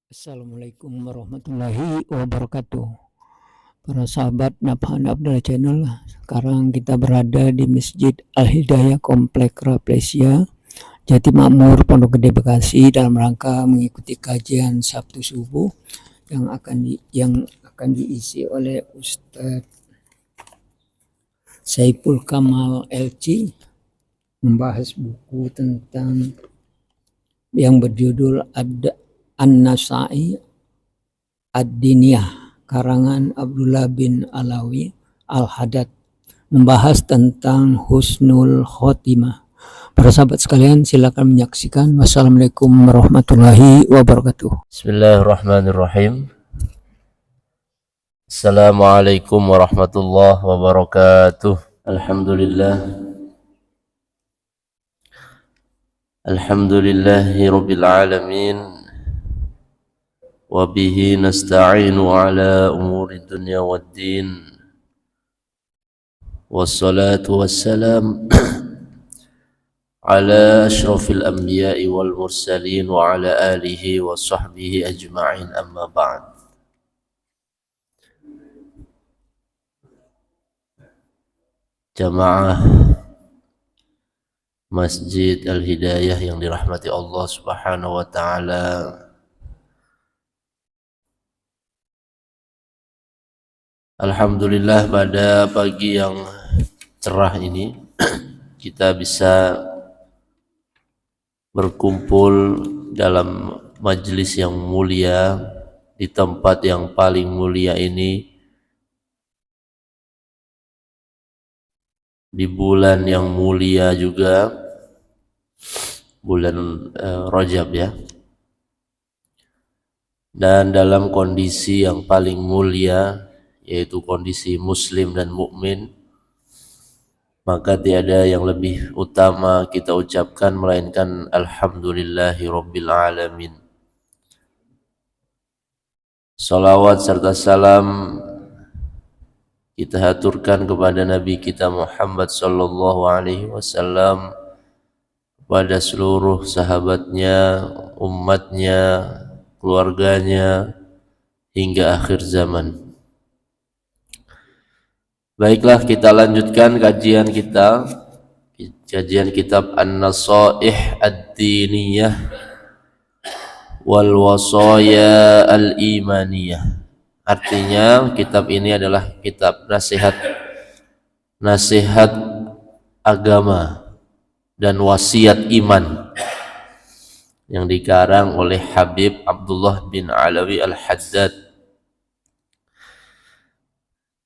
Assalamualaikum warahmatullahi wabarakatuh. Para sahabat Nafhan Abdullah Channel, sekarang kita berada di Masjid Al-Hidayah Komplek Rafflesia, Jatimamur, Pondok Gede, Bekasi, dalam rangka mengikuti kajian Sabtu subuh yang akan diisi oleh Ustadz Saiful Kamal LC, membahas buku tentang yang berjudul An-Nasai Ad-Diniyah, karangan Abdullah bin Alawi Al-Haddad, membahas tentang husnul khotimah. Para sahabat sekalian, silakan menyaksikan. Wassalamualaikum warahmatullahi wabarakatuh. Bismillahirrahmanirrahim. Assalamualaikum warahmatullahi wabarakatuh. Alhamdulillahi rabbil alamin. Wabihi nasta'inu ala umuri dunya waddin. Wassalatu wassalam ala ashrafil anbiya'i wal mursalin wa ala alihi wa sahbihi ajma'in, amma ba'd. Jamaah Masjid Al-Hidayah yang dirahmati Allah Subhanahu wa ta'ala, alhamdulillah pada pagi yang cerah ini kita bisa berkumpul dalam majelis yang mulia di tempat yang paling mulia ini, di bulan yang mulia juga, bulan Rajab ya, dan dalam kondisi yang paling mulia, yaitu kondisi muslim dan mukmin. Maka tiada yang lebih utama kita ucapkan melainkan alhamdulillahi rabbil alamin. Salawat serta salam kita haturkan kepada Nabi kita Muhammad sallallahu alaihi wasallam, kepada seluruh sahabatnya, umatnya, keluarganya hingga akhir zaman. Baiklah, kita lanjutkan kajian kitab An-Nasaih Ad-Diniyah wal Wasaya Al-Imaniyah. Artinya kitab ini adalah kitab nasihat agama dan wasiat iman yang dikarang oleh Habib Abdullah bin Alawi Al-Haddad.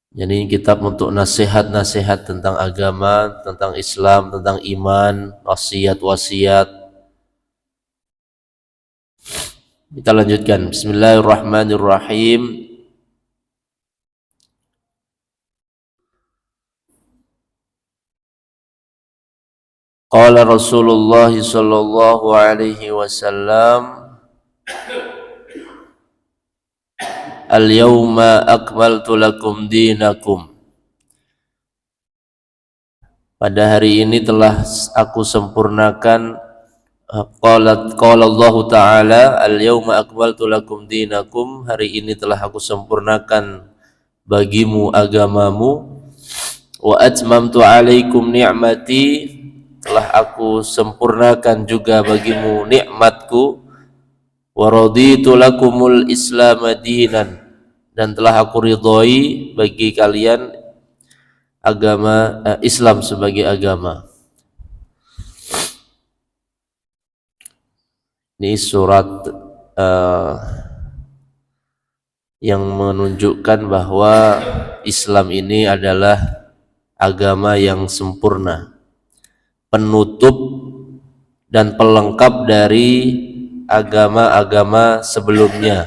Jadi kitab untuk nasihat-nasihat tentang agama, tentang Islam, tentang iman, wasiat-wasiat. Kita lanjutkan. Bismillahirrahmanirrahim. Qala Rasulullah sallallahu alaihi wasallam, al-yawma akmaltu lakum dinakum. Pada hari ini telah aku sempurnakan. Qala Allah Ta'ala, al-yawma akmaltu lakum dinakum. Hari ini telah aku sempurnakan bagimu agamamu. Wa atmamtu alaikum ni'mati. Telah aku sempurnakan juga bagimu nikmatku. Wa raditu lakumul Islam dinan, dan telah aku ridhoi bagi kalian agama Islam sebagai agama. Ini surat yang menunjukkan bahwa Islam ini adalah agama yang sempurna, penutup dan pelengkap dari agama-agama sebelumnya,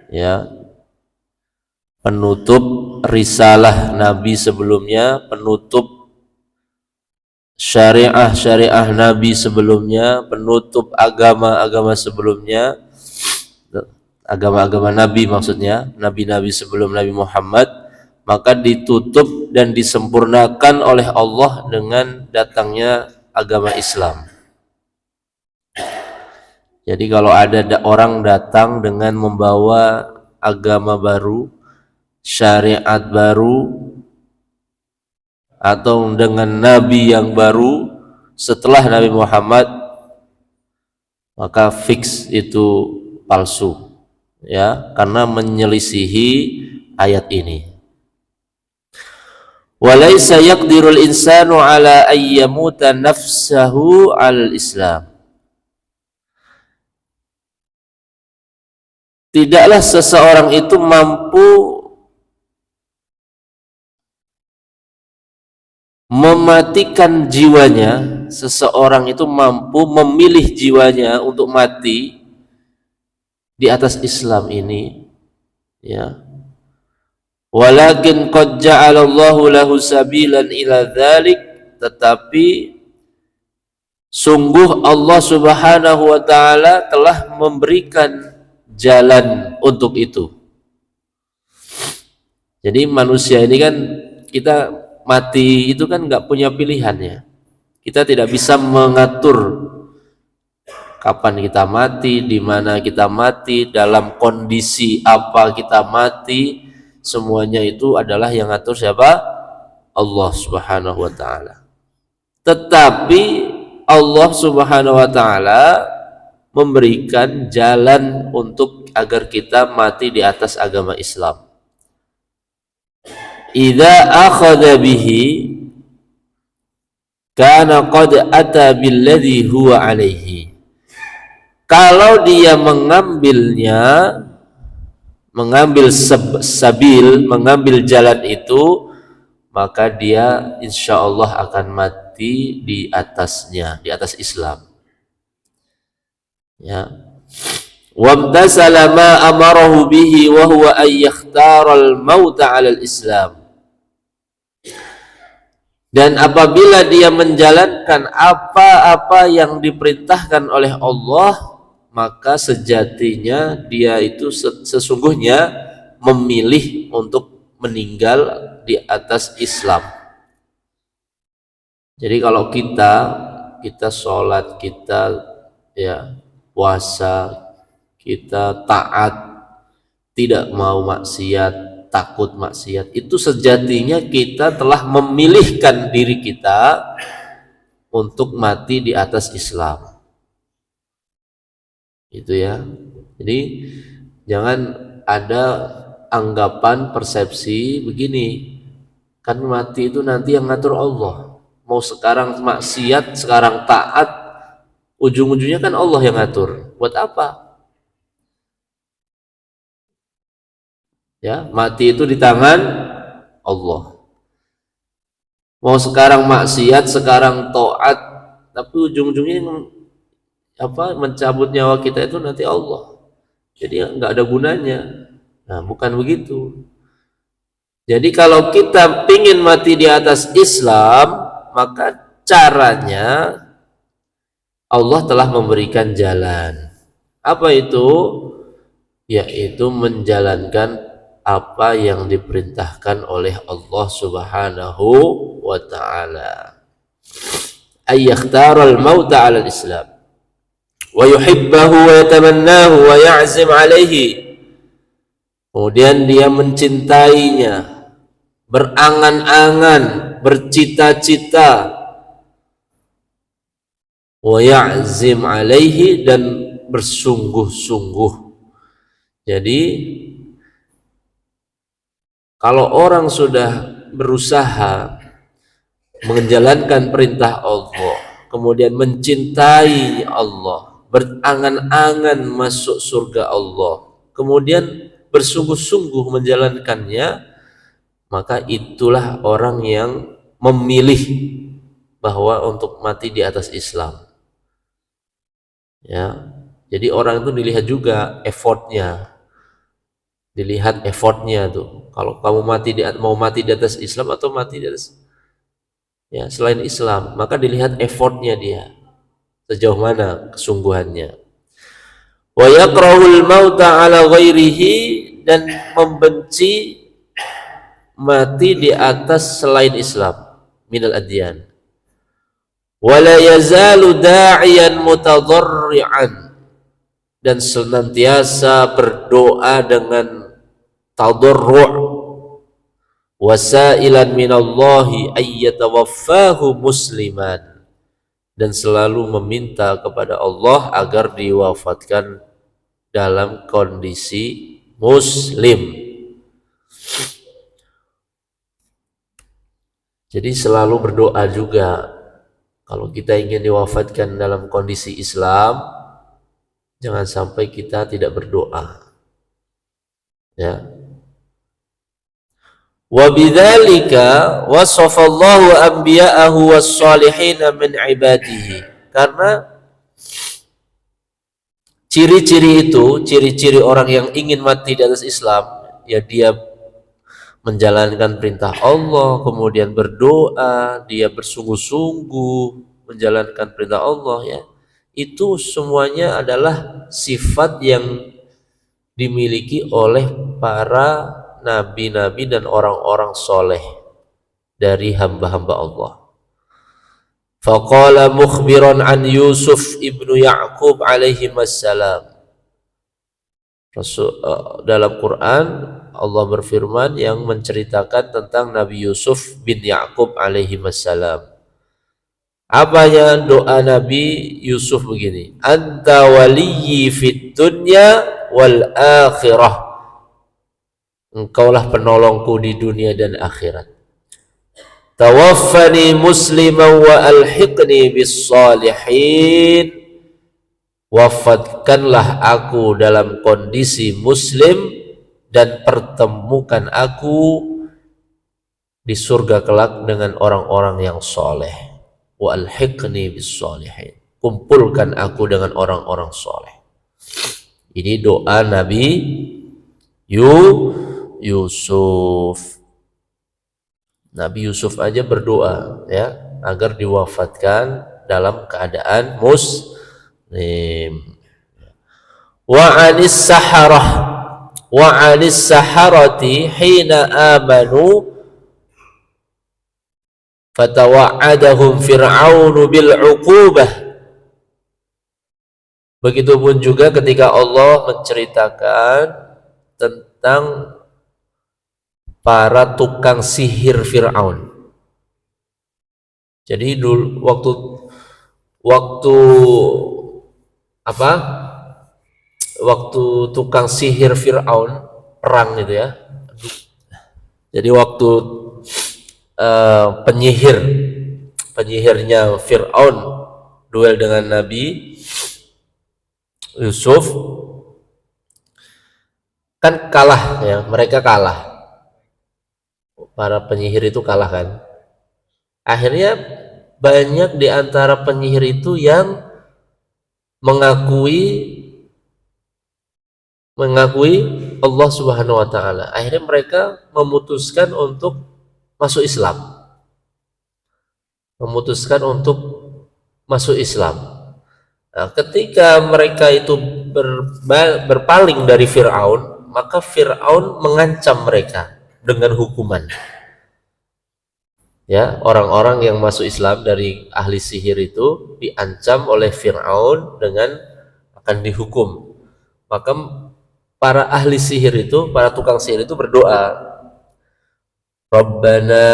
ya, penutup risalah Nabi sebelumnya, penutup syariah Nabi sebelumnya, penutup agama-agama sebelumnya, agama-agama Nabi maksudnya, nabi-nabi sebelum Nabi Muhammad, maka ditutup dan disempurnakan oleh Allah dengan datangnya agama Islam. Jadi kalau ada orang datang dengan membawa agama baru, syariat baru, atau dengan nabi yang baru setelah Nabi Muhammad, maka fix itu palsu, ya, karena menyelisihi ayat ini. Walaysa yaqdirul insanu ala ayyamuta nafsahu al-islam. Tidaklah seseorang itu mampu mematikan jiwanya, seseorang itu mampu memilih jiwanya untuk mati di atas Islam ini, ya. Walakin qad ja'alallahu lahu sabilan ila dzalik, tetapi sungguh Allah Subhanahu wa taala telah memberikan jalan untuk itu. Jadi manusia ini kan, kita mati itu kan nggak punya pilihan, ya. Kita tidak bisa mengatur kapan kita mati, di mana kita mati, dalam kondisi apa kita mati. Semuanya itu adalah yang ngatur siapa? Allah Subhanahu wa taala. Tetapi Allah Subhanahu wa taala memberikan jalan untuk agar kita mati di atas agama Islam. Idza akhadha bihi kana qad ata billadhi huwa alaihi. Kalau dia mengambilnya, mengambil sabil, mengambil jalan itu, maka dia insya Allah akan mati di atasnya, di atas Islam, ya. Wamtasala ma amarahu bihi wa huwa ay yakhtaral mauta 'alal Islam. Dan apabila dia menjalankan apa-apa yang diperintahkan oleh Allah, maka sejatinya dia itu sesungguhnya memilih untuk meninggal di atas Islam. Jadi kalau kita sholat, kita, ya, puasa, kita taat, tidak mau maksiat, takut maksiat, itu sejatinya kita telah memilihkan diri kita untuk mati di atas Islam. Itu, ya. Jadi jangan ada anggapan persepsi begini, kan mati itu nanti yang ngatur Allah. Mau sekarang maksiat, sekarang taat, ujung-ujungnya kan Allah yang ngatur. Buat apa? Ya, mati itu di tangan Allah. Mau sekarang maksiat, sekarang taat, tapi ujung-ujungnya mencabut nyawa kita itu nanti Allah. Jadi nggak ada gunanya. Nah, bukan begitu. Jadi kalau kita pingin mati di atas Islam, maka caranya Allah telah memberikan jalan. Apa itu? Yaitu menjalankan apa yang diperintahkan oleh Allah Subhanahu wa ta'ala. Ayyakhtaral mauta 'alal Islam wa yuhibbahu wa yatamannahu wa ya'zim alaihi. Kemudian dia mencintainya, berangan-angan, bercita-cita, wa ya'zim alaihi, dan bersungguh-sungguh. Jadi kalau orang sudah berusaha menjalankan perintah Allah, kemudian mencintai Allah, berangan-angan masuk surga Allah, kemudian bersungguh-sungguh menjalankannya, maka itulah orang yang memilih bahwa untuk mati di atas Islam, ya. Jadi orang itu dilihat juga effortnya, dilihat effortnya tuh. Kalau kamu mau mati di atas Islam atau mati di atas, ya, selain Islam, maka dilihat effortnya dia, sejauh mana kesungguhannya. Wa yakrahul mauta ala ghairihi, dan membenci mati di atas selain Islam, minal adyan. Wa la yazalu da'iyan mutadarri'an, dan senantiasa berdoa dengan tadarru' wasailan minallahi ayyatawaffahu musliman, dan selalu meminta kepada Allah agar diwafatkan dalam kondisi muslim. Jadi selalu berdoa juga. Kalau kita ingin diwafatkan dalam kondisi Islam, jangan sampai kita tidak berdoa. Ya. Wa bidzalika wasafallahu anbiya'ahu was-salihin min ibadihi. Karena ciri-ciri itu, ciri-ciri orang yang ingin mati di atas Islam, ya dia menjalankan perintah Allah, kemudian berdoa, dia bersungguh-sungguh menjalankan perintah Allah, ya. Itu semuanya adalah sifat yang dimiliki oleh para nabi-nabi dan orang-orang soleh dari hamba-hamba Allah. Faqala mukhbiran an Yusuf ibnu Ya'qub alaihi wassalam. Dalam Quran Allah berfirman yang menceritakan tentang Nabi Yusuf bin Ya'qub alaihi wassalam. Apanya doa Nabi Yusuf begini, anta waliyyi fid dunya wal akhirah. Engkaulah penolongku di dunia dan akhirat. Tawaffani musliman wa alhiqni bis salihin. Wafatkanlah aku dalam kondisi muslim dan pertemukan aku di surga kelak dengan orang-orang yang soleh. Wa alhiqni bis salihin. Kumpulkan aku dengan orang-orang soleh. Ini doa Nabi Yusuf. Nabi Yusuf aja berdoa, ya, agar diwafatkan dalam keadaan muslim. Wa anis saharati hina amanu fatawa'adahum fir'aunu bil 'uqubah. Begitupun juga ketika Allah menceritakan tentang para tukang sihir Fir'aun. Jadi dulu waktu tukang sihir Fir'aun perang gitu ya. Jadi waktu penyihirnya Fir'aun duel dengan Nabi Yusuf, kan kalah ya, mereka kalah. Para penyihir itu kalah kan. Akhirnya banyak di antara penyihir itu yang mengakui Allah Subhanahu wa taala. Akhirnya mereka memutuskan untuk masuk Islam. Nah, ketika mereka itu berpaling dari Fir'aun, maka Fir'aun mengancam mereka dengan hukuman. Ya, orang-orang yang masuk Islam dari ahli sihir itu diancam oleh Fir'aun dengan akan dihukum. Maka para ahli sihir itu, para tukang sihir itu berdoa, Rabbana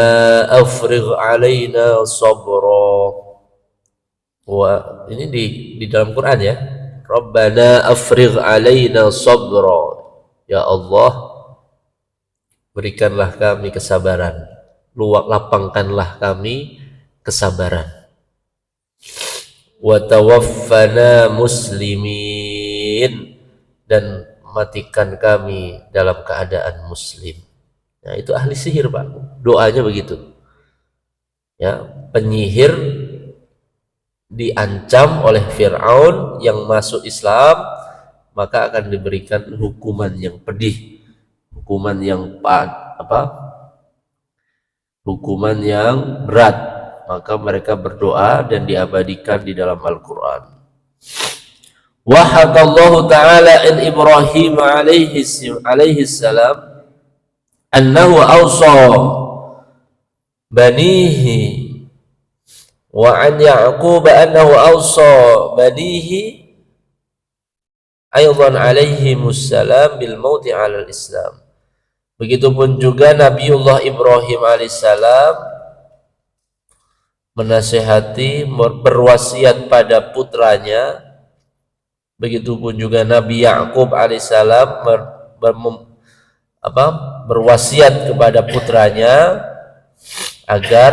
afrigh alaina sabra. Wah, ini di dalam Quran ya. Rabbana afrigh alaina sabra. Ya Allah, berikanlah kami kesabaran, lapangkanlah kami kesabaran. Wa tawaffana muslimin, dan matikan kami dalam keadaan muslim. Nah, itu ahli sihir, Pak. Doanya begitu. Ya, penyihir diancam oleh Fir'aun yang masuk Islam, maka akan diberikan hukuman yang pedih, hukuman yang hukuman yang berat. Maka mereka berdoa dan diabadikan di dalam Al-Quran. Wa hakallahu ta'ala in Ibrahim alaihi salam annahu awsa banihi wa an Ya'qub annahu awsa banihi aidan alaihimussalam bil mauti 'alal Islam. Begitupun juga Nabiullah Ibrahim alaihissalam menasihati, berwasiat pada putranya. Begitupun juga Nabi Yakub alaihissalam berwasiat kepada putranya agar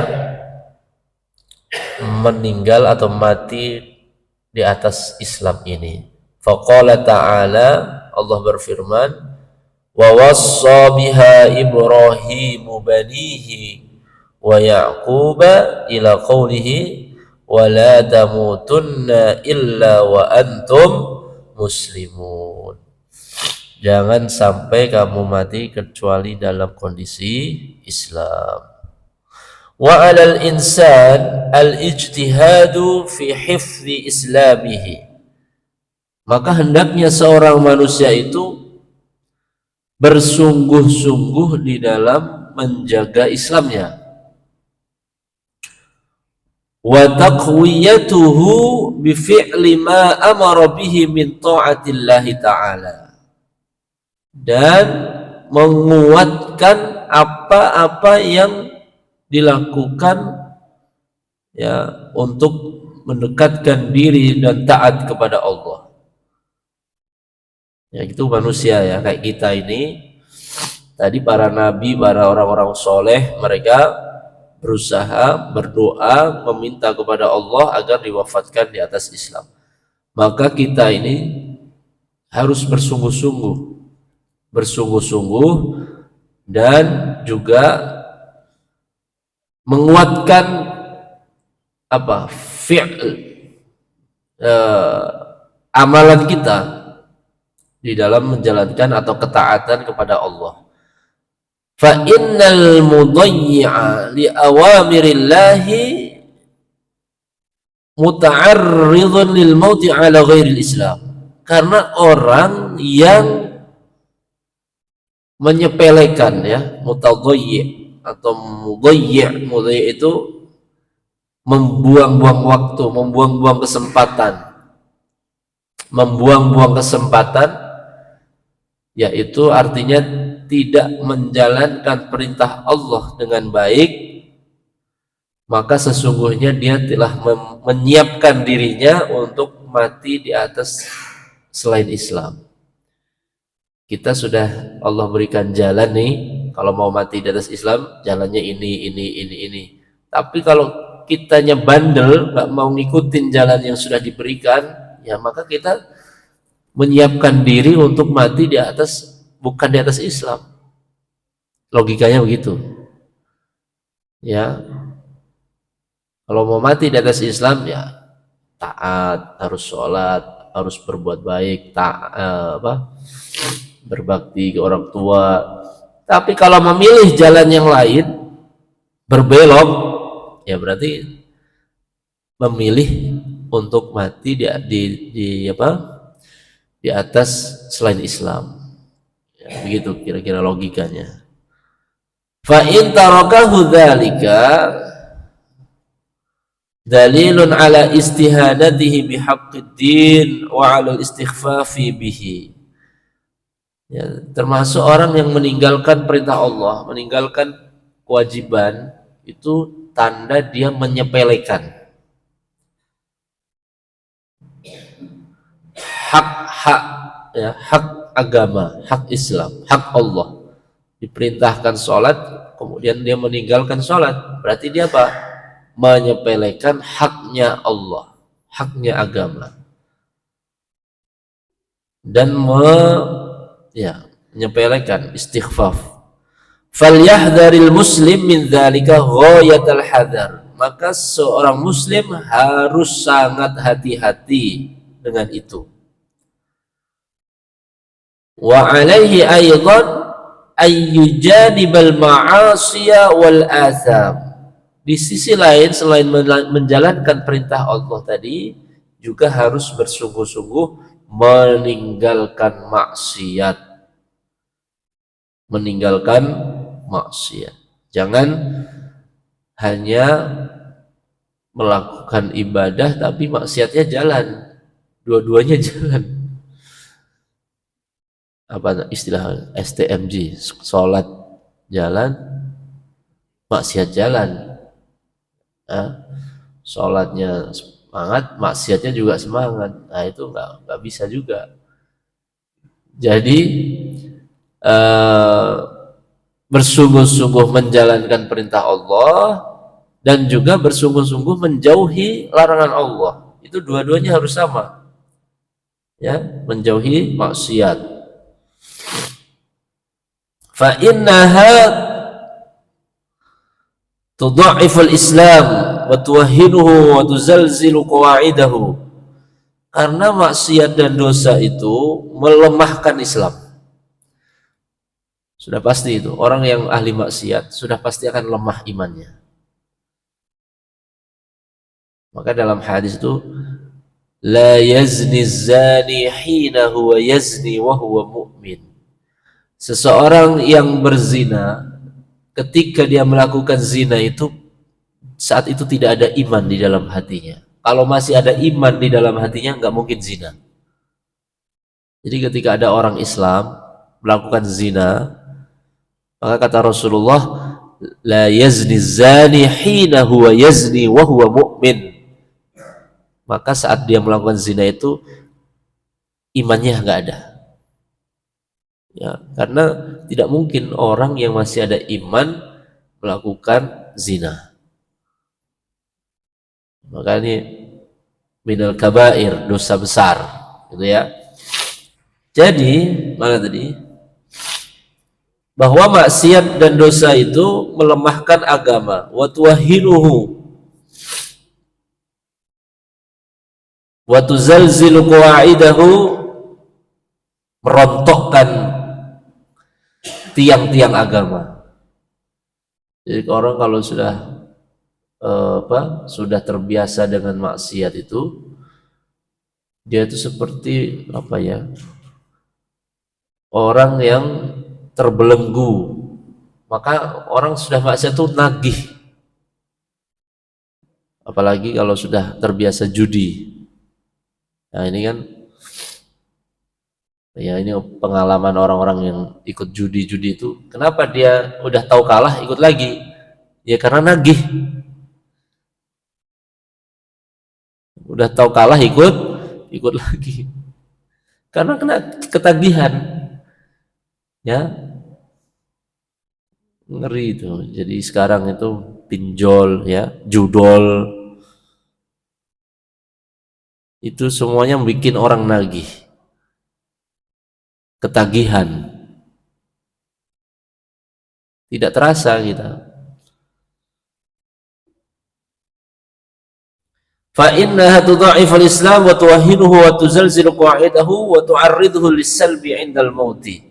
meninggal atau mati di atas Islam ini. Faqala ta'ala, Allah berfirman, wa wassa biha Ibrahimu banihi wa Yaquba ila qawlihi wa la tamutunna illa wa antum muslimun. Jangan sampai kamu mati kecuali dalam kondisi Islam. Wa 'alal insan al-ijtihadu fi hifdzi islamihi. Maka hendaknya seorang manusia itu bersungguh-sungguh di dalam menjaga Islamnya. Wa taqwiyatuhu bi fi'li ma amara bihi min ta'atillahi ta'ala. Dan menguatkan apa-apa yang dilakukan ya untuk mendekatkan diri dan taat kepada Allah. Ya itu manusia ya, kayak kita ini. Tadi para nabi, para orang-orang soleh, mereka berusaha, berdoa, meminta kepada Allah agar diwafatkan di atas Islam. Maka kita ini harus bersungguh-sungguh dan juga menguatkan amalan kita di dalam menjalankan atau ketaatan kepada Allah. Fa innal mudayyi'a li awamirillahi muta'arridun lil mauti ala ghairil Islam. Karena orang yang menyepelekan ya, mutadayyi' atau mudayyi', mudayyi' itu membuang-buang waktu, membuang-buang kesempatan, yaitu artinya tidak menjalankan perintah Allah dengan baik, maka sesungguhnya dia telah menyiapkan dirinya untuk mati di atas selain Islam. Kita sudah Allah berikan jalan nih, kalau mau mati di atas Islam jalannya ini. Tapi kalau kitanya bandel, nggak mau ngikutin jalan yang sudah diberikan, ya maka kita menyiapkan diri untuk mati di atas, bukan di atas Islam. Logikanya begitu ya. Kalau mau mati di atas Islam ya taat, harus sholat, harus berbuat baik, berbakti ke orang tua. Tapi kalau memilih jalan yang lain, berbelok, ya berarti memilih untuk mati di atas selain Islam. Ya, begitu kira-kira logikanya. Fa in tarakahu dzalika dalilun ala istihanatihi bihaqqid din wa ala istighfafi bihi. Ya, termasuk orang yang meninggalkan perintah Allah, meninggalkan kewajiban, itu tanda dia menyepelekan hak ya, hak agama, hak Islam, hak Allah. Diperintahkan sholat, kemudian dia meninggalkan sholat, berarti dia apa? Menyepelekan haknya Allah, haknya agama, dan menyepelekan istighfaf. Falyahdharil muslim min dzalika ghayatal hadar. Maka seorang muslim harus sangat hati-hati dengan itu. Wa alaihi aidan ayyujanibal ma'asiya wal atham. Di sisi lain, selain menjalankan perintah Allah tadi, juga harus bersungguh-sungguh meninggalkan maksiat. Jangan hanya melakukan ibadah tapi maksiatnya jalan, dua-duanya jalan. apa istilah STMJ, sholat jalan, maksiat jalan. Sholatnya semangat, maksiatnya juga semangat. Nah itu nggak bisa juga. Jadi bersungguh-sungguh menjalankan perintah Allah dan juga bersungguh-sungguh menjauhi larangan Allah. Itu dua-duanya harus sama. Ya, menjauhi maksiat. Fa innaha tudha'iful Islam wa tuwahhinuhu wa tuzalzilu qawa'idahu. Karena maksiat dan dosa itu melemahkan Islam. Sudah pasti itu, orang yang ahli maksiat sudah pasti akan lemah imannya. Maka dalam hadis itu, la yazni zani hina huwa yazni wa huwa mu'min. Seseorang yang berzina ketika dia melakukan zina itu, saat itu tidak ada iman di dalam hatinya. Kalau masih ada iman di dalam hatinya, nggak mungkin zina. Jadi ketika ada orang Islam melakukan zina, maka kata Rasulullah, la yazni zani hina huwa yazni wa huwa mu'min. Maka saat dia melakukan zina itu imannya nggak ada. Ya, karena tidak mungkin orang yang masih ada iman melakukan zina. Maka ini minal kabair, dosa besar, gitu ya. Jadi mana tadi? Bahwa maksiat dan dosa itu melemahkan agama, wa tuwahhinuhu wa tuzalzilu qawa'idahu, merontokkan tiang-tiang agama. Jadi orang kalau sudah sudah terbiasa dengan maksiat itu, dia itu seperti apa ya, orang yang terbelenggu. Maka orang sudah maksiat itu nagih, apalagi kalau sudah terbiasa judi. Nah ini kan ya, ini pengalaman orang-orang yang ikut judi-judi itu, kenapa dia udah tahu kalah ikut lagi? Ya karena nagih. Udah tahu kalah ikut lagi. Karena kena ketagihan. Ya. Ngeri itu. Jadi sekarang itu pinjol ya, judol. Itu semuanya bikin orang nagih. Ketagihan. Tidak terasa kita. Fa innaha tudha'iful Islam wa tuwahhinuhu wa tuzalzilu qa'idahu wa tu'arriduhu lis-salbi 'indal mauti.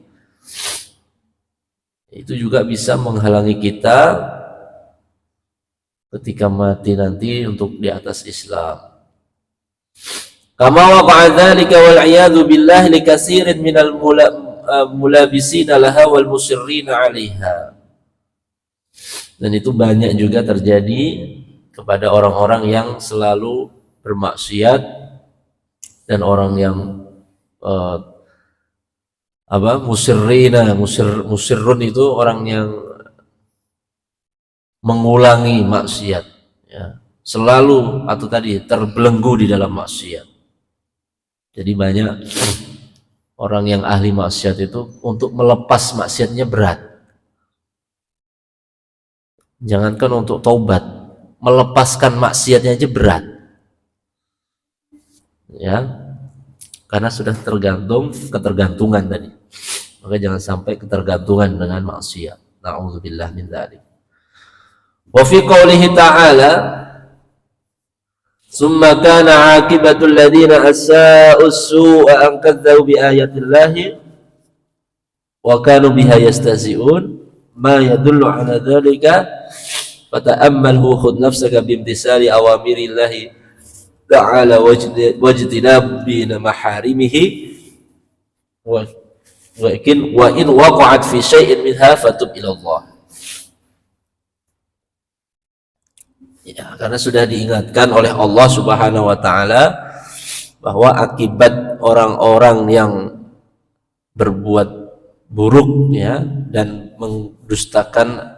Itu juga bisa menghalangi kita ketika mati nanti untuk di atas Islam. Kama waqa'a dzalika wal 'iyadu billahi li katsirin minal mulabisina laha wal musirrina 'alaiha. Dan itu banyak juga terjadi kepada orang-orang yang selalu bermaksiat dan orang yang musirrun itu orang yang mengulangi maksiat ya, selalu atau tadi terbelenggu di dalam maksiat. Jadi banyak orang yang ahli maksiat itu untuk melepas maksiatnya berat. Jangankan untuk taubat, melepaskan maksiatnya aja berat. Ya. Karena sudah ketergantungan tadi. Maka jangan sampai ketergantungan dengan maksiat. Na'udzubillah min dzalik. Wa fi qoulihi ta'ala, "Tsumma kana 'aqibatul ladzina asa'u as-su'a an kadzdzabu bi ayatillahi wa kanu biha yastahzi'un ma yadullu 'ala dzalika fata'ammalhu khudh nafsaka bimtisali awamirillahi ta'ala wajtinabi maharimihi wa in waqa'at fi syai'in minha fatub ila Allah." Ya, karena sudah diingatkan oleh Allah Subhanahu wa taala bahwa akibat orang-orang yang berbuat buruk ya dan mendustakan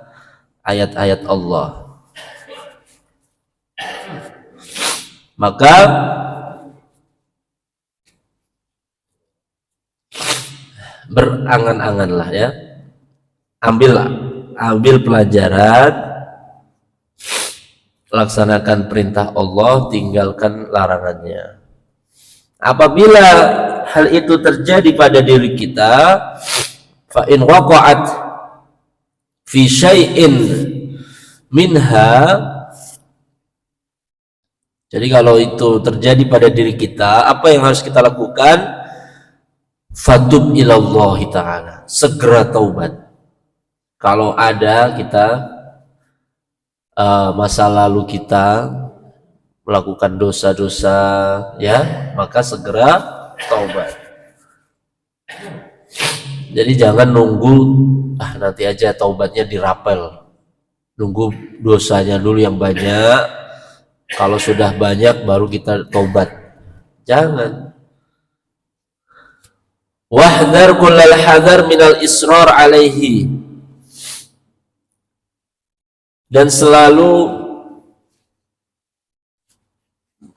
ayat-ayat Allah. Maka berangan-anganlah ya, ambil pelajaran, laksanakan perintah Allah, tinggalkan larangannya. Apabila hal itu terjadi pada diri kita, fa in waqa'at fi syai'in minha, jadi kalau itu terjadi pada diri kita, apa yang harus kita lakukan? Fatub ilallahi ta'ala, segera taubat. Kalau ada kita masa lalu kita melakukan dosa-dosa ya, maka segera taubat. Jadi jangan nunggu nanti aja taubatnya dirapel, nunggu dosanya dulu yang banyak, kalau sudah banyak baru kita taubat. Jangan. Wahdhar kullal hadar minal israr alaihi, dan selalu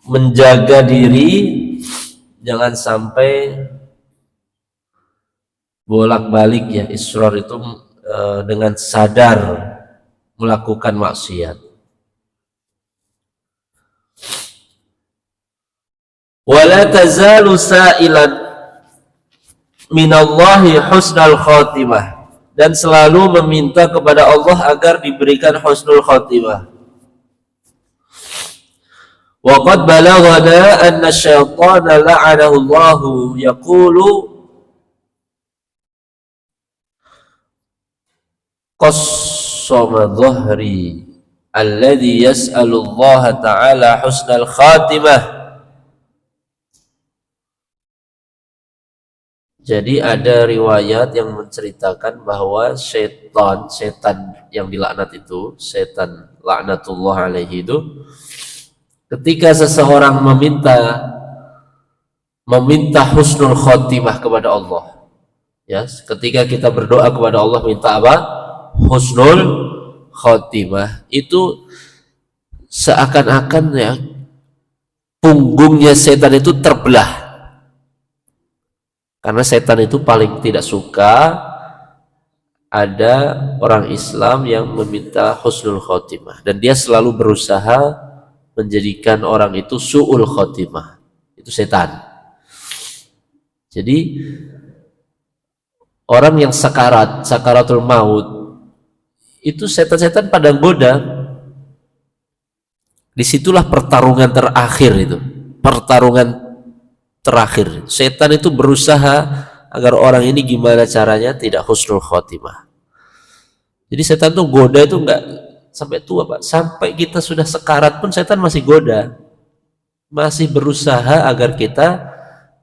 menjaga diri jangan sampai bolak-balik ya, israr itu dengan sadar melakukan maksiat. Wala tazalu sa'ilan minallahi husnal khatimah, dan selalu meminta kepada Allah agar diberikan husnul khatimah. Wa qad balaghana anna syaitana la'anahu Allahu yaqulu qassama dhahri alladhi yas'alu Allah ta'ala husnal khatimah. Jadi ada riwayat yang menceritakan bahwa setan yang dilaknat itu, setan laknatullah alaihi itu, ketika seseorang meminta husnul khotimah kepada Allah, ya, ketika kita berdoa kepada Allah minta apa? Husnul khotimah, itu seakan-akan ya punggungnya setan itu terbelah. Karena setan itu paling tidak suka ada orang Islam yang meminta husnul khotimah, dan dia selalu berusaha menjadikan orang itu su'ul khotimah. Itu setan. Jadi orang yang sakaratul maut itu setan-setan pada goda. Disitulah pertarungan terakhir itu. Pertarungan terakhir, setan itu berusaha agar orang ini gimana caranya tidak husnul khotimah. Jadi setan tuh goda itu enggak sampai tua Pak, sampai kita sudah sekarat pun setan masih goda, masih berusaha agar kita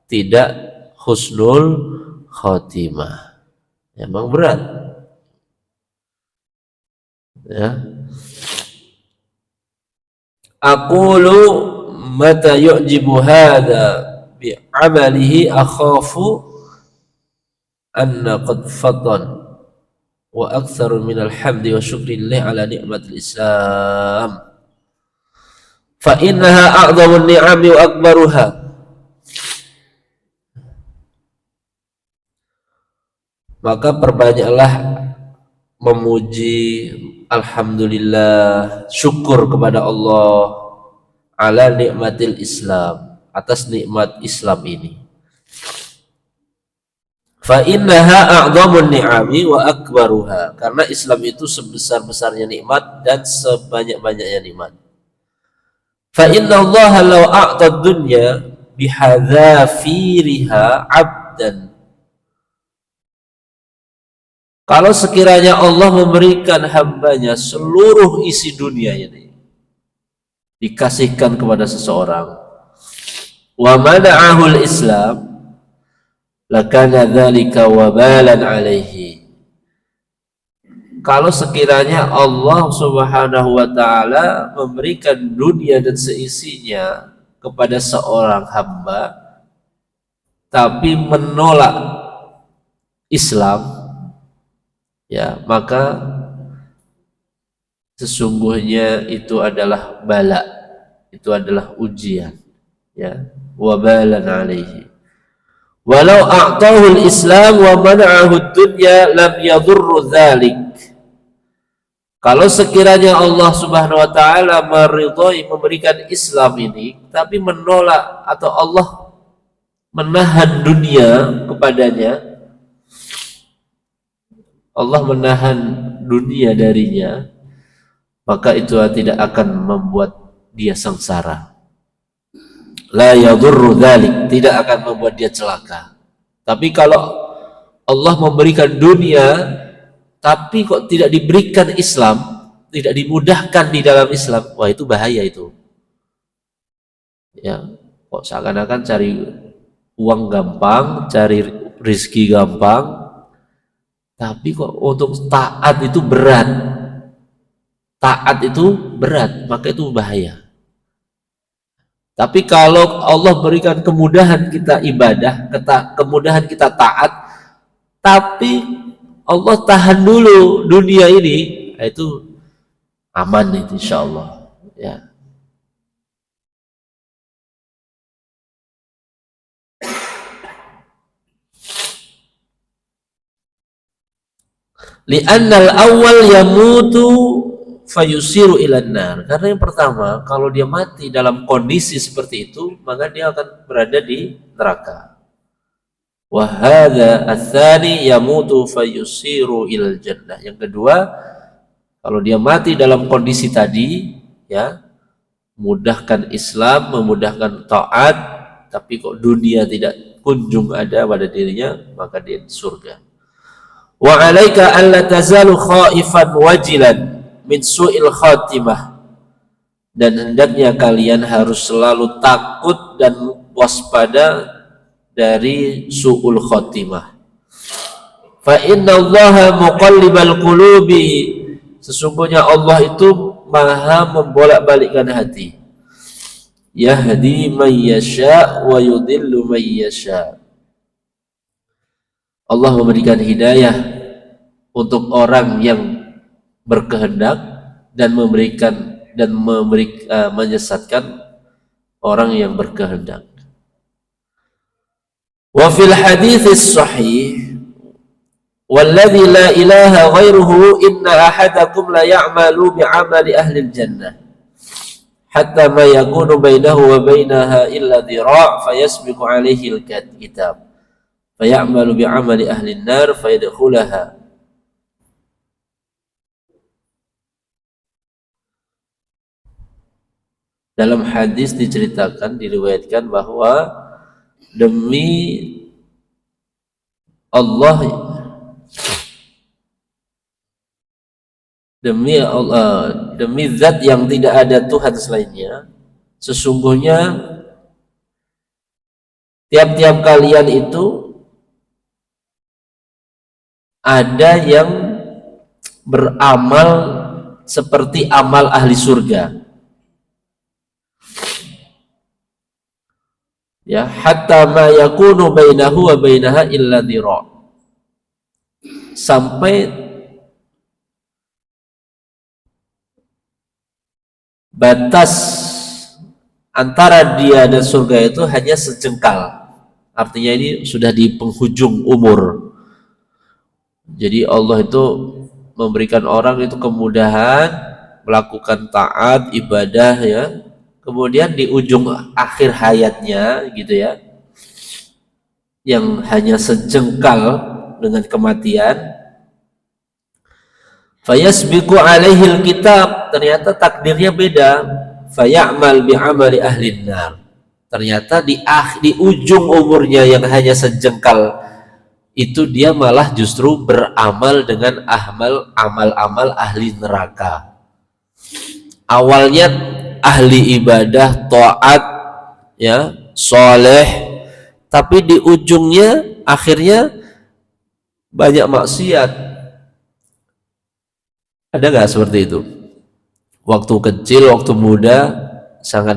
tidak husnul khotimah. Emang berat ya. Aqulu mata yu'jibu hadha bi'amalihi akhafu anna qad faddan wa aktsaru minal hamdi wa syukri lillahi ala ni'matil Islam fa innaha a'dhamun ni'ami wa akbaruha. Maka perbanyaklah memuji, alhamdulillah, syukur kepada Allah ala nikmatil Islam, atas nikmat Islam ini. Fa innaha a'dhamun ni'ami wa akbaruha, karena Islam itu sebesar-besarnya nikmat dan sebanyak-banyaknya nikmat. Fa inna Allah law a'ta dunya bihadzafiriha 'abdan, kalau sekiranya Allah memberikan hambanya seluruh isi dunia ini dikasihkan kepada seseorang, wa mana'ahul Islam lakana dzalika wabalan alaihi, kalau sekiranya Allah Subhanahu wa taala memberikan dunia dan seisinya kepada seorang hamba tapi menolak Islam, ya, maka sesungguhnya itu adalah bala, itu adalah ujian, ya, wabalan alaihi. Walau a'tahu al-Islam wa mana'ahu ad-dunya lam yadurru dzalik. Kalau sekiranya Allah Subhanahu wa taala meridhai memberikan Islam ini tapi menolak atau Allah menahan dunia kepadanya, Allah menahan dunia darinya, maka itu tidak akan membuat dia sengsara. La yadurru dzalik, tidak akan membuat dia celaka. Tapi kalau Allah memberikan dunia tapi kok tidak diberikan Islam, tidak dimudahkan di dalam Islam, wah itu bahaya itu. Ya, kok seakan-akan cari uang gampang, cari rezeki gampang, tapi kok untuk taat itu berat. Taat itu berat, maka itu bahaya. Tapi kalau Allah berikan kemudahan kita ibadah, kemudahan kita taat, tapi Allah tahan dulu dunia ini, itu aman itu insyaallah, ya. Li'annal awwal yamutu fayusiru ilan nar. Karena yang pertama, kalau dia mati dalam kondisi seperti itu, maka dia akan berada di neraka. Wa hadza ats-tsani yamutu fayusiru ilal jannah. Yang kedua, kalau dia mati dalam kondisi tadi, ya, memudahkan Islam, memudahkan taat, tapi kok dunia tidak kunjung ada pada dirinya, maka dia di surga. Wa 'alaika alla tazalu khaifan wajilan min su'il khatimah, dan hendaknya kalian harus selalu takut dan waspada dari su'ul khatimah. Fa inna Allaha muqallibal qulubi, sesungguhnya Allah itu maha membolak-balikkan hati. Yahdi man yasha wa yudillu man yasha. Allah memberikan hidayah untuk orang yang berkehendak dan menyesatkan orang yang berkehendak. Wa fil hadits sahih walladzi la ilaha ghairuhu inna ahadakum la ya'malu bi'amali ahli jannah hatta ma yakunu bainahu wa bainaha illa dhira' fayasbiqu alaihi al-kitab fayamalu bi'amali ahli nar fayadkhulaha. Dalam hadis diceritakan, diriwayatkan bahwa demi Allah, demi zat yang tidak ada Tuhan selainnya, sesungguhnya tiap-tiap kalian itu ada yang beramal seperti amal ahli surga, ya, hatta ma yakunu bainahu wa bainaha illa dhira', sampai batas antara dia dan surga itu hanya sejengkal. Artinya ini sudah di penghujung umur. Jadi Allah itu memberikan orang itu kemudahan melakukan taat ibadah, ya, kemudian di ujung akhir hayatnya gitu, ya, yang hanya sejengkal dengan kematian, fayasbiqu alaihil kitab, ternyata takdirnya beda, fayamal bi'amali ahlin nar, ternyata di ujung umurnya yang hanya sejengkal itu dia malah justru beramal dengan amal-amal ahli neraka. Awalnya ahli ibadah, taat, ya, soleh, tapi di ujungnya akhirnya banyak maksiat. Ada nggak seperti itu? Waktu kecil, waktu muda sangat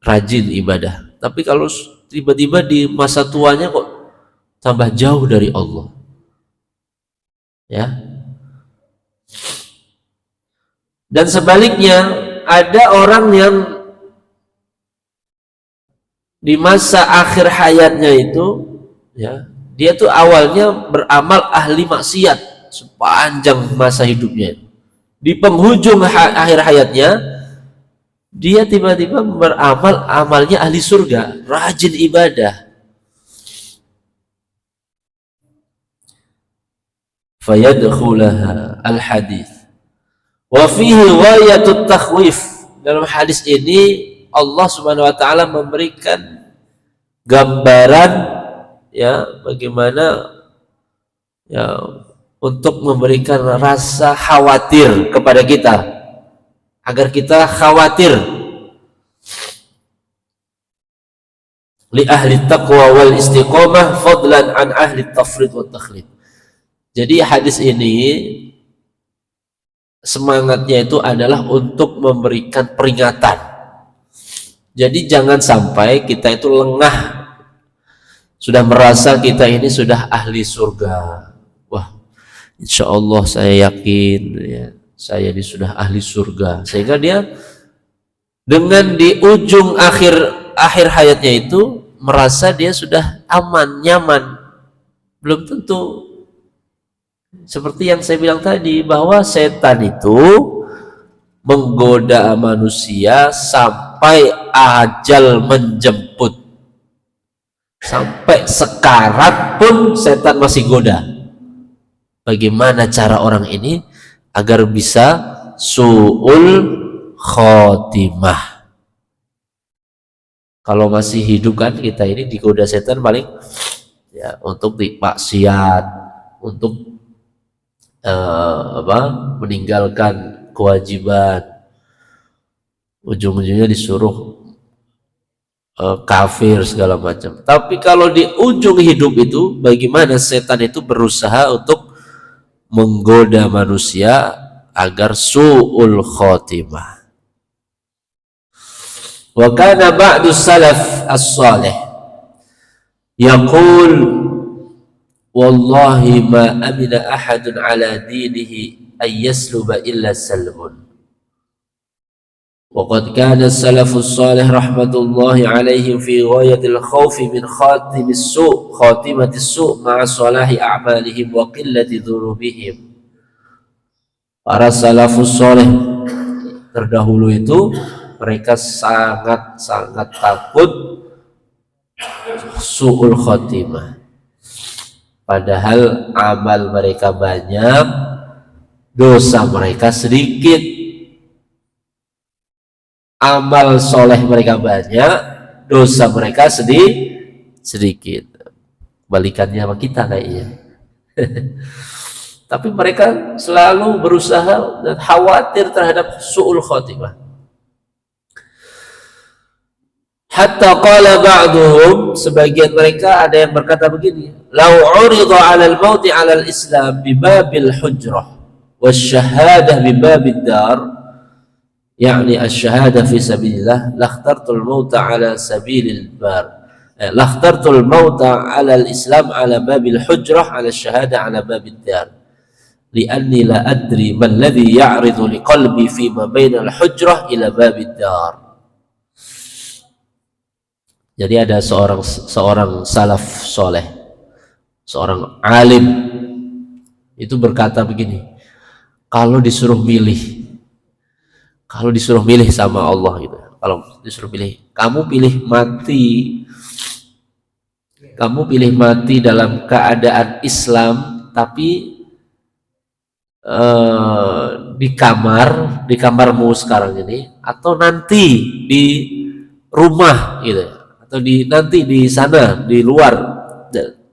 rajin ibadah, tapi kalau tiba-tiba di masa tuanya kok tambah jauh dari Allah, Ya. Dan sebaliknya, ada orang yang di masa akhir hayatnya itu, ya, dia tuh awalnya beramal ahli maksiat sepanjang masa hidupnya. Di penghujung akhir hayatnya, dia tiba-tiba beramal amalnya ahli surga, rajin ibadah. Fayadkhulaha al-hadis. Wa fihi ghayatut takhwif. Dalam hadis ini Allah Subhanahu wa taala memberikan gambaran, ya, bagaimana, ya, untuk memberikan rasa khawatir kepada kita, agar kita khawatir. Li ahli taqwa wal istiqamah fadlan an ahli tafrid wa takhlid. Jadi hadis ini semangatnya itu adalah untuk memberikan peringatan. Jadi jangan sampai kita itu lengah, sudah merasa kita ini sudah ahli surga. Wah, insya Allah saya yakin, ya, saya ini sudah ahli surga. Sehingga dia dengan di ujung akhir hayatnya itu merasa dia sudah aman, nyaman. Belum tentu. Seperti yang saya bilang tadi, bahwa setan itu menggoda manusia sampai ajal menjemput. Sampai sekarat pun setan masih goda. Bagaimana cara orang ini agar bisa su'ul khotimah? Kalau masih hidup kan kita ini digoda setan paling, ya, untuk maksiat, untuk meninggalkan kewajiban, ujung-ujungnya disuruh kafir segala macam. Tapi kalau di ujung hidup itu, bagaimana setan itu berusaha untuk menggoda manusia agar su'ul khotimah. Wa kana ba'du salaf as-salih yaqul wallahi ma amina ahadun ala dinihi ay yasluba illa salmun. Waqad kana as-salafus salih rahmatullahi alaihim fi ghayatil khawfi min khatimis su' khatimatis su' ma'a salahi a'malihim wa qillati dhunubihim. Para salafus salih terdahulu itu mereka sangat takut su'ul khatimah. Padahal amal mereka banyak, dosa mereka sedikit. Amal soleh mereka banyak, dosa mereka sedikit. Balikannya sama kita kayaknya. Tapi mereka selalu berusaha dan khawatir terhadap su'ul khatimah. Hatta qala ba'duhum, sebagian mereka ada yang berkata begini, lau 'urida 'alal mauti 'alal islam bibabil hujrah wasyahadah bibabid dar, yakni asy-syahadah fi sabilillah, lakhtartul mauta 'ala sabilil bar, lakhtartul mauta 'alal islam 'ala babil hujrah 'ala syahadah 'ala babid dar, li'anni la adri man ladhi ya'ridu liqalbi fi ma bainal hujrah ila babid dar. Jadi ada seorang salaf soleh, seorang alim itu berkata begini, kalau disuruh milih sama Allah gitu, kalau disuruh pilih, kamu pilih mati dalam keadaan Islam, tapi di kamarmu sekarang ini, atau nanti di rumah gitu, atau nanti di sana di luar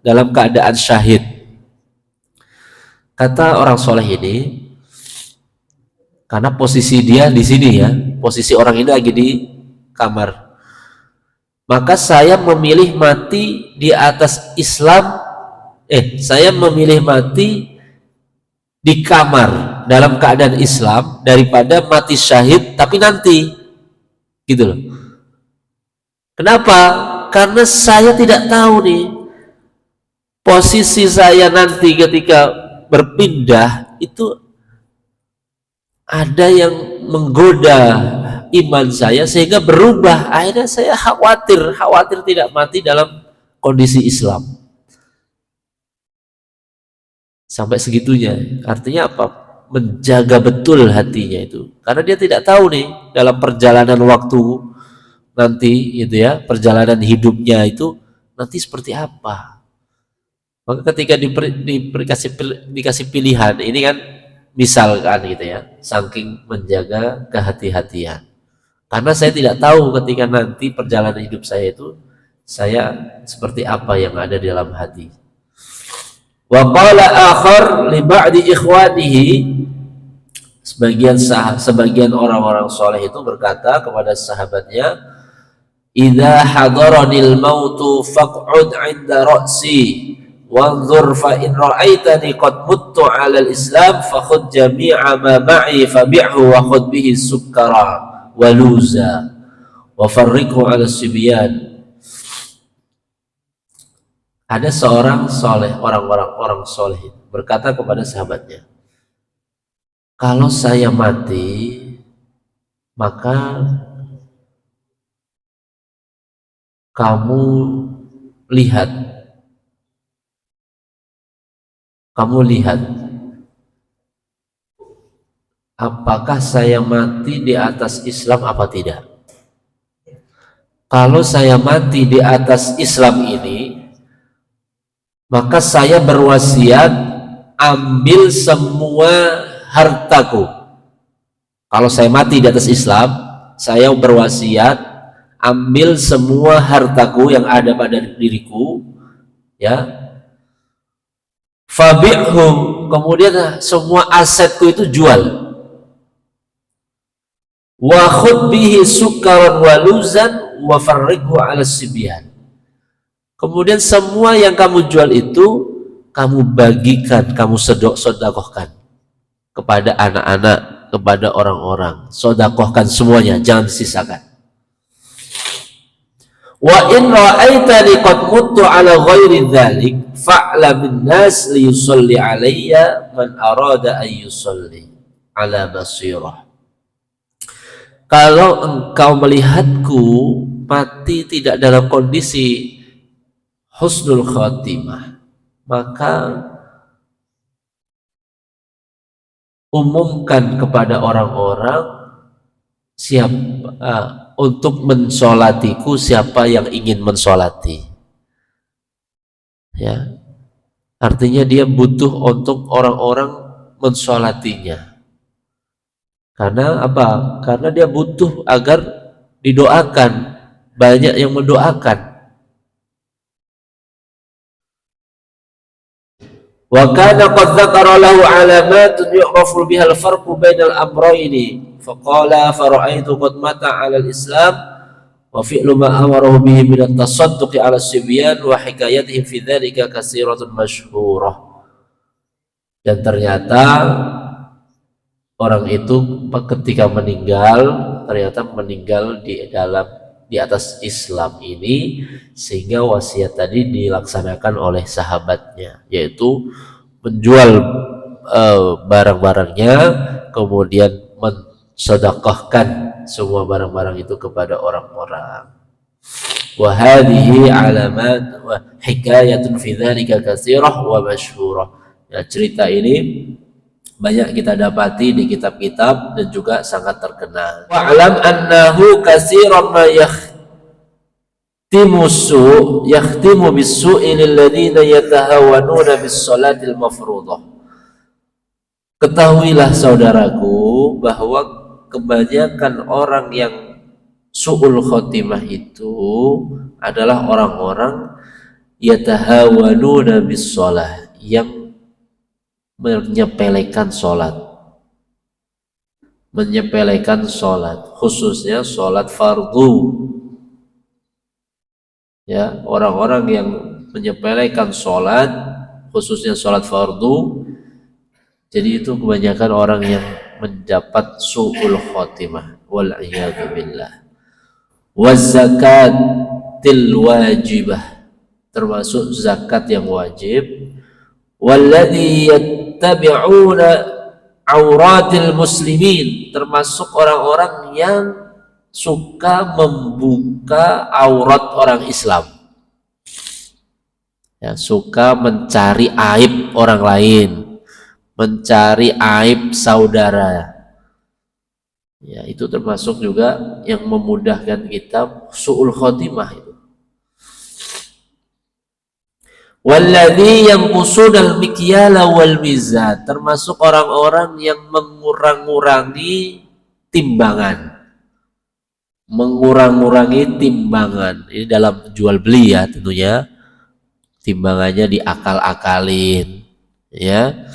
dalam keadaan syahid. Kata orang soleh ini, karena posisi dia di sini, ya, posisi orang ini lagi di kamar, maka saya memilih mati di atas Islam. Saya memilih mati di kamar dalam keadaan Islam daripada mati syahid tapi nanti, gitu loh. Kenapa? Karena saya tidak tahu nih posisi saya nanti ketika berpindah itu ada yang menggoda iman saya sehingga berubah. Akhirnya saya khawatir tidak mati dalam kondisi Islam. Sampai segitunya. Artinya apa? Menjaga betul hatinya itu. Karena dia tidak tahu nih dalam perjalanan waktu nanti gitu ya, perjalanan hidupnya itu nanti seperti apa. Maka ketika dikasih pilihan, ini kan misalkan gitu ya, saking menjaga kehati-hatian. Karena saya tidak tahu ketika nanti perjalanan hidup saya itu saya seperti apa yang ada di dalam hati. Wa qala akhar li ba'di ikhwanihi, sebagian orang-orang soleh itu berkata kepada sahabatnya, idza hadaranil mautu faq'ud 'inda ra'si wanzur fa in ra'aitani qad muttu 'ala al-islam fakhudh jami'a ma ma'i fabi'hu wa khudh bihi sukkara waluza wa farriqhu 'ala sibyan. Ada seorang soleh, orang soleh berkata kepada sahabatnya, kalau saya mati maka kamu lihat apakah saya mati di atas Islam apa tidak. Kalau saya mati di atas Islam ini, maka saya berwasiat ambil semua hartaku. Kalau saya mati di atas Islam, saya berwasiat ambil semua hartaku yang ada pada diriku, ya. Fabi'hu, kemudian semua asetku itu jual. Wa khudh bihi sukaran waluzan wa farriqhu 'ala sibyan. Kemudian semua yang kamu jual itu kamu bagikan, kamu sodakohkan kepada anak-anak, kepada orang-orang. Sodakohkan semuanya, jangan sisakan. Wa in ra'aitani qad muttu 'ala ghairi dzalik fa'lam an-nas li yusalli 'alayya man arada an yusalli 'ala basirah. Kalau engkau melihatku mati tidak dalam kondisi husnul khatimah, maka umumkan kepada orang-orang untuk mensolatiku siapa yang ingin mensolati. Ya, artinya dia butuh untuk orang-orang mensolatinya. Karena apa? Karena dia butuh agar didoakan, banyak yang mendoakan. Wa kana qad dzakara lahu 'alamatun yu'rafu biha al-farqu bainal amrayni faqala fara'aitu qad mata 'ala al-islam wa fi'lu ma amarahu bihi min at-tasadduqi 'ala as-sibyan wa hikayatihim fi dzalika katsiratun masyhurah. Dan ternyata orang itu ketika meninggal ternyata meninggal di atas Islam ini, sehingga wasiat tadi dilaksanakan oleh sahabatnya, yaitu menjual barang-barangnya kemudian mensedekahkan semua barang-barang itu kepada orang-orang. Wa hadhihi alamat wa hikayatun fi dzalika katsirah wa masyhurah. Ya, cerita ini banyak kita dapati di kitab-kitab dan juga sangat terkenal. Wa'lam annahu katsiran ma yakhtimu bis-su'i lil ladzina yatahawanuna bis-shalatil mafruḍah. Ketahuilah saudaraku bahwa kebanyakan orang yang su'ul khotimah itu adalah orang-orang yatahawanuna bis-shalah, yang menyepelekan sholat, khususnya sholat fardu. Ya, orang-orang yang menyepelekan sholat, khususnya sholat fardu, jadi itu kebanyakan orang yang mendapat su'ul khotimah, wal'iyadu billah. Wazakatil wajibah, termasuk zakat yang wajib. Walladzi yattabi'una auratil muslimin, termasuk orang-orang yang suka membuka aurat orang Islam, ya, suka mencari aib orang lain, mencari aib saudara, ya, itu termasuk juga yang memudahkan kita su'ul khotimah itu. Walladzi yanqusunal mikyala wal mizan, termasuk orang-orang yang mengurang-urangi timbangan. Mengurang-urangi timbangan. Ini dalam jual beli ya tentunya. Timbangannya diakal-akalin, ya.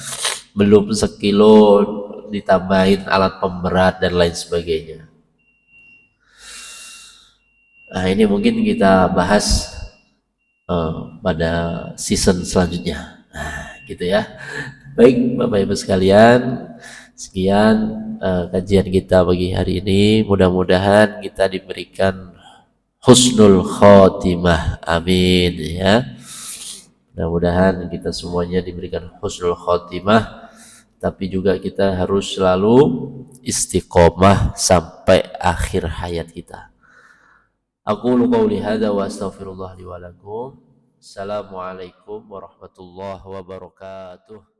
Belum sekilo ditambahin alat pemberat dan lain sebagainya. Nah, ini mungkin kita bahas pada season selanjutnya. Nah, gitu ya. Baik Bapak Ibu sekalian, sekian kajian kita pagi hari ini. Mudah-mudahan kita diberikan husnul khotimah. Amin ya. Mudah-mudahan kita semuanya diberikan husnul khotimah, tapi juga kita harus selalu istiqomah sampai akhir hayat kita. Aqulu qawli hadza wa astaghfirullah li wa lakum. Assalamualaikum warahmatullahi wabarakatuh.